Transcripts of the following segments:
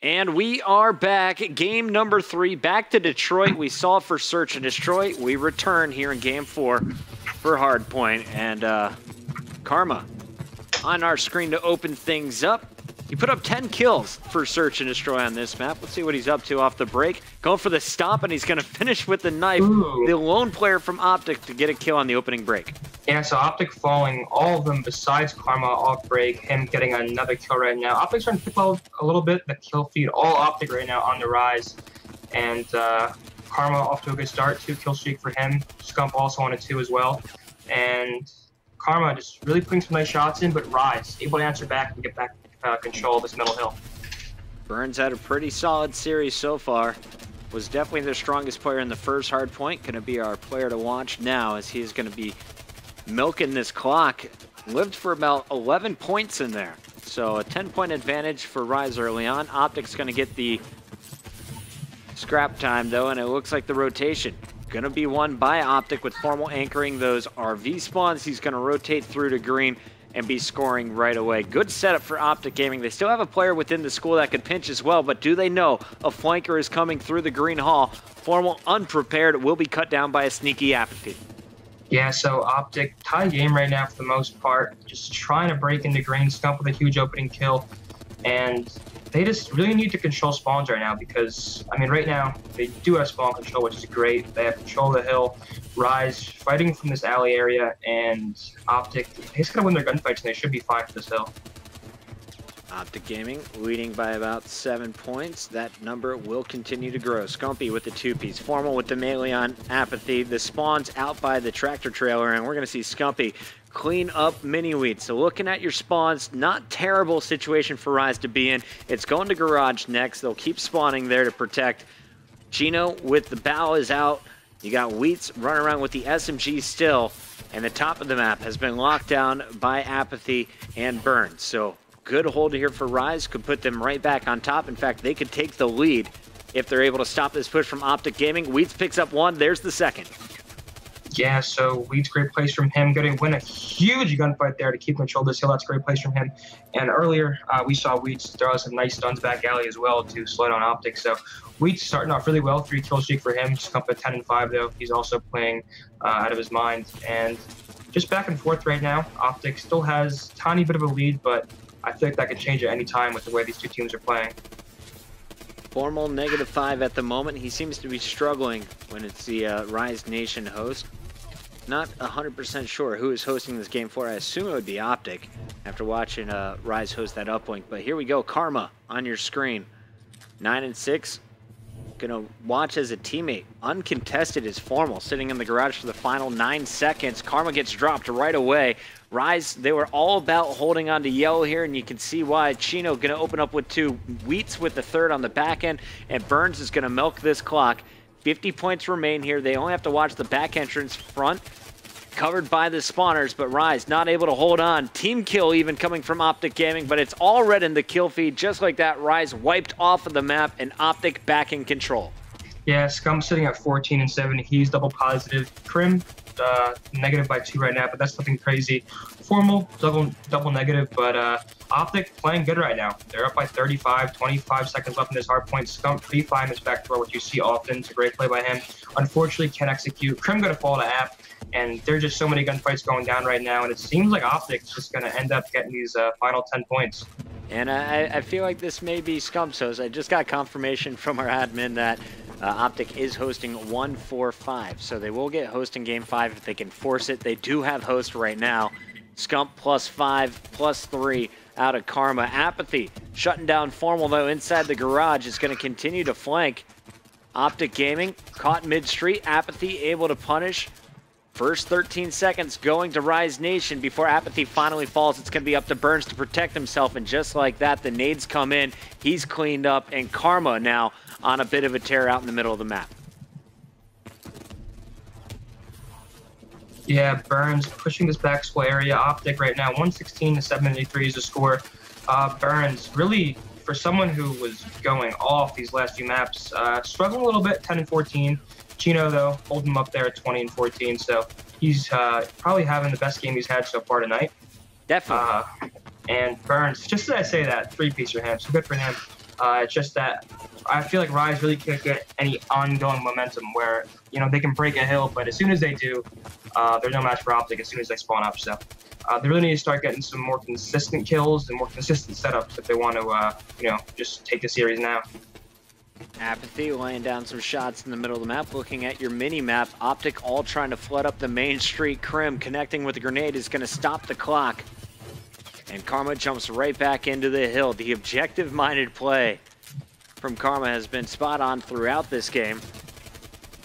And we are back. Game number 3, back to Detroit. We saw for Search and Destroy. We return here in game 4 for Hardpoint. And Karma on our screen to open things up. He put up 10 kills for Search and Destroy on this map. Let's see what he's up to off the break. Going for the stomp, and he's going to finish with the knife. Ooh. The lone player from Optic to get a kill on the opening break. Yeah, so Optic falling, all of them besides Karma off break, him getting another kill right now. Optic's trying to pick up a little bit, the kill feed, all Optic right now on the rise. And Karma off to a good start, 2 kill streak for him. Scump also on a 2 as well. And Karma just really putting some nice shots in, but Rise able to answer back and get back control of this middle hill. Burns had a pretty solid series so far. Was definitely their strongest player in the first Hardpoint. Going to be our player to watch now as he is going to be milking this clock. Lived for about 11 points in there. So a 10-point advantage for Rise early on. Optic's going to get the scrap time though, and it looks like the rotation going to be won by Optic with Formal anchoring those RV spawns. He's going to rotate through to green and be scoring right away. Good setup for Optic Gaming. They still have a player within the school that could pinch as well, but do they know a flanker is coming through the green hall? Formal unprepared will be cut down by a sneaky Apathy. Yeah, so Optic tie game right now for the most part. Just trying to break into green, Scump with a huge opening kill. And they just really need to control spawns right now because, I mean, right now they do have spawn control, which is great. They have control of the hill. Rise fighting from this alley area, and Optic, they just gotta win their gunfights and they should be fine for this hill. Optic Gaming leading by about 7 points. That number will continue to grow. Scumpy with the 2-piece, Formal with the melee on Apathy. The spawns out by the tractor trailer, and we're going to see Scumpy clean up mini wheat. So looking at your spawns, not terrible situation for Rise to be in. It's going to garage next. They'll keep spawning there to protect. Chino with the bow is out. You got Wheats running around with the SMG still, and the top of the map has been locked down by Apathy and Burns. So good hold here for Rise, could put them right back on top. In fact, they could take the lead if they're able to stop this push from Optic Gaming. Wheats picks up 1, there's the second. Yeah, so Wheat's great place from him. Going to win a huge gunfight there to keep control of this hill. That's a great place from him. And earlier, we saw Wheats throw some nice stuns back alley as well to slow down Optic. So Wheat's starting off really well. 3 kill streak for him. Scump at 10 and 5 though. He's also playing out of his mind. And just back and forth right now. Optic still has a tiny bit of a lead, but I feel like that could change at any time with the way these two teams are playing. Formal -5 at the moment. He seems to be struggling when it's the Rise Nation host. Not 100% sure who is hosting this game for. I assume it would be Optic after watching Rise host that uplink. But here we go. Karma on your screen. 9 and 6. Gonna watch as a teammate. Uncontested is Formal, sitting in the garage for the final 9 seconds. Karma gets dropped right away. Rise, they were all about holding on to yellow here, and you can see why. Chino gonna open up with 2. Wheats with the 3rd on the back end, and Burns is gonna milk this clock. 50 points remain here. They only have to watch the back entrance front, covered by the spawners, but Rise not able to hold on. Team kill even coming from Optic Gaming, but it's all red in the kill feed. Just like that, Rise wiped off of the map, and Optic back in control. Yeah, Scum sitting at 14 and 7. He's double positive. Crim, negative by 2 right now, but that's nothing crazy. Formal, double negative, but Optic playing good right now. They're up by 35, 25 seconds left in this hard point. Scum pre-5 is back door, which you see often. It's a great play by him. Unfortunately, can't execute. Crim gonna fall to App, and there's just so many gunfights going down right now, and it seems like Optic's just gonna end up getting these final 10 points. And I feel like this may be Scump's host. I just got confirmation from our admin that Optic is hosting 1-4-5, so they will get host in Game 5 if they can force it. They do have host right now. Scump +5, +3 out of Karma. Apathy shutting down Formal, though, inside the garage. Is going to continue to flank. Optic Gaming caught mid-street. Apathy able to punish. First 13 seconds going to Rise Nation before Apathy finally falls. It's going to be up to Burns to protect himself, and just like that, the nades come in. He's cleaned up, and Karma now on a bit of a tear out in the middle of the map. Yeah, Burns pushing this back school area. Optic right now, 116 to 73 is the score. Burns really, for someone who was going off these last few maps, struggling a little bit, 10 and 14. Chino, though, holding him up there at 20 and 14, so he's probably having the best game he's had so far tonight. Definitely. And Burns, just as I say that, 3-piece for him, so good for him. It's just that I feel like Rise really can't get any ongoing momentum where, you know, they can break a hill, but as soon as they do, they're no match for Optic as soon as they spawn up. So they really need to start getting some more consistent kills and more consistent setups if they want to, you know, just take the series now. Apathy laying down some shots in the middle of the map. Looking at your mini-map, Optic all trying to flood up the main street. Krim connecting with the grenade is going to stop the clock. And Karma jumps right back into the hill. The objective-minded play from Karma has been spot on throughout this game.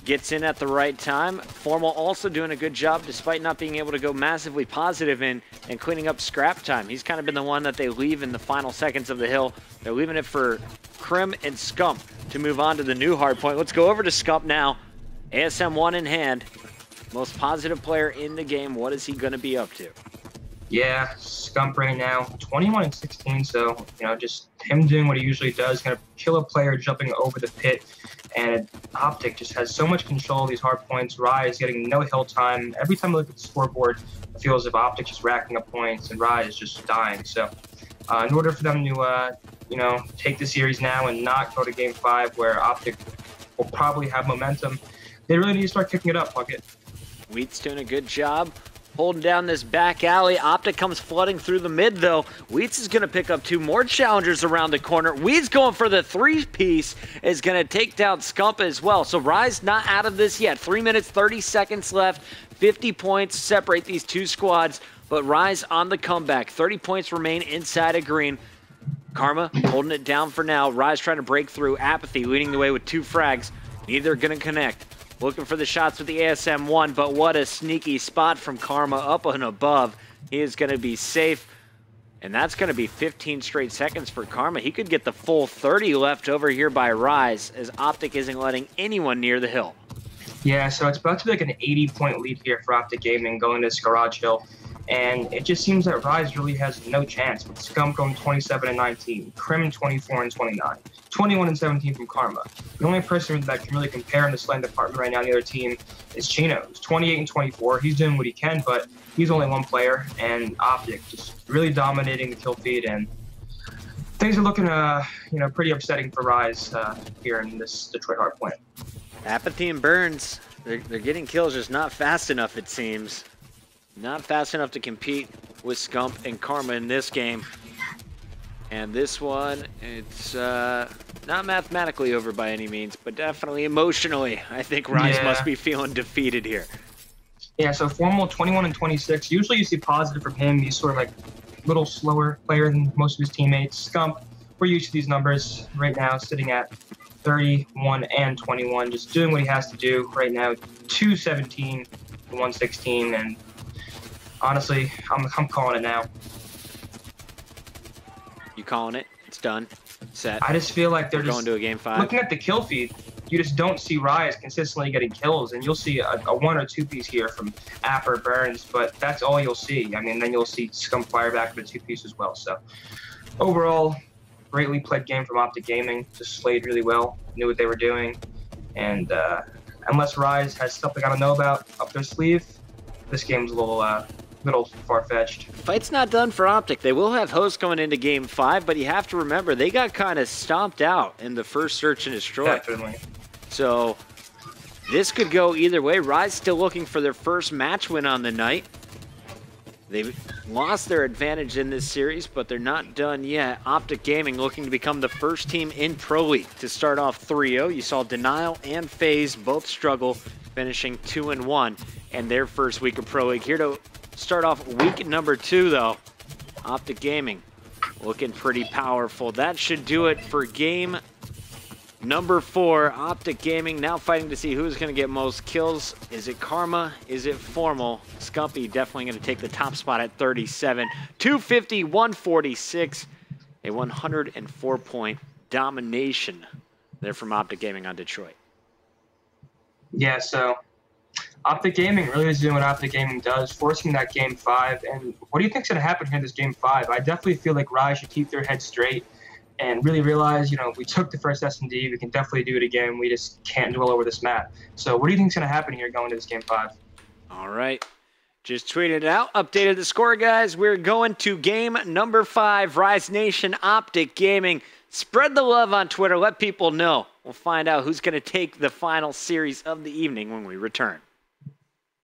Gets in at the right time. Formal also doing a good job despite not being able to go massively positive in and cleaning up scrap time. He's kind of been the one that they leave in the final seconds of the hill. They're leaving it for Krim and Scump to move on to the new hard point. Let's go over to Scump now. ASM 1 in hand. Most positive player in the game. What is he going to be up to? Yeah, Scump right now, 21 and 16, so, you know, just him doing what he usually does, going to kill a player jumping over the pit, and Optic just has so much control of these hard points. Rise getting no hill time. Every time I look at the scoreboard, it feels as if Optic just racking up points, and Rise is just dying. So, in order for them to, you know, take the series now and not go to Game 5, where Optic will probably have momentum, they really need to start kicking it up, Puckett. Wheat's doing a good job holding down this back alley. Optic comes flooding through the mid, though. Wheats is going to pick up 2 more challengers around the corner. Wheats going for the 3-piece, is going to take down Scump as well. So Rise not out of this yet. 3 minutes, 30 seconds left. 50 points separate these 2 squads, but Rise on the comeback. 30 points remain inside of green. Karma holding it down for now. Rise trying to break through. Apathy leading the way with 2 frags. Neither going to connect. Looking for the shots with the ASM-1, but what a sneaky spot from Karma up and above. He is going to be safe, and that's going to be 15 straight seconds for Karma. He could get the full 30 left over here by Rise, as Optic isn't letting anyone near the hill. Yeah, so it's about to be like an 80-point lead here for Optic Gaming going to this Garage Hill. And it just seems that Rise really has no chance, with Scump going 27 and 19, Krim 24 and 29, 21 and 17 from Karma. The only person that can really compare in the slaying department right now on the other team is Chino, who's 28 and 24. He's doing what he can, but he's only one player, and Optic just really dominating the kill feed, and things are looking, you know, pretty upsetting for Rise here in this Detroit hardpoint. Apathy and Burns, they're getting kills, just not fast enough, it seems. Not fast enough to compete with Scump and Karma in this game. And this one, it's not mathematically over by any means, but definitely emotionally. I think Rise must be feeling defeated here. Yeah, so Formal 21 and 26. Usually you see positive from him. He's sort of like a little slower player than most of his teammates. Scump, we're used to these numbers right now, sitting at 31 and 21, just doing what he has to do right now. 217 to 116, and honestly, I'm calling it now. You calling it? It's done. Set. I just feel like they're just going to a Game 5. Looking at the kill feed, you just don't see Rise consistently getting kills, and you'll see a 1 or 2 piece here from App or Burns, but that's all you'll see. I mean, then you'll see Scump fire back with a 2 piece as well. So overall, greatly played game from Optic Gaming. Just slayed really well, knew what they were doing, and unless Rise has something I don't know about up their sleeve, this game's a little far-fetched. Fight's not done for Optic. They will have hosts going into Game 5, but you have to remember, they got kind of stomped out in the first search and destroy. Definitely. So this could go either way. Rise still looking for their first match win on the night. They've lost their advantage in this series, but they're not done yet. Optic Gaming looking to become the first team in Pro League to start off 3-0. You saw Denial and FaZe both struggle, finishing 2-1 in their first week of Pro League. Here to start off week number 2, though. Optic Gaming looking pretty powerful. That should do it for game number 4. Optic Gaming now fighting to see who's going to get most kills. Is it Karma? Is it Formal? Scumpy definitely going to take the top spot at 37. 250, 146. A 104-point domination there from Optic Gaming on Detroit. Yeah, so Optic Gaming really is doing what Optic Gaming does, forcing that Game 5. And what do you think's going to happen here in this Game 5? I definitely feel like Rise should keep their head straight and really realize, you know, we took the first S&D, we can definitely do it again. We just can't dwell over this map. So what do you think's going to happen here going to this Game 5? All right. Just tweeted it out, updated the score, guys. We're going to game number 5, Rise Nation Optic Gaming. Spread the love on Twitter. Let people know. We'll find out who's going to take the final series of the evening when we return.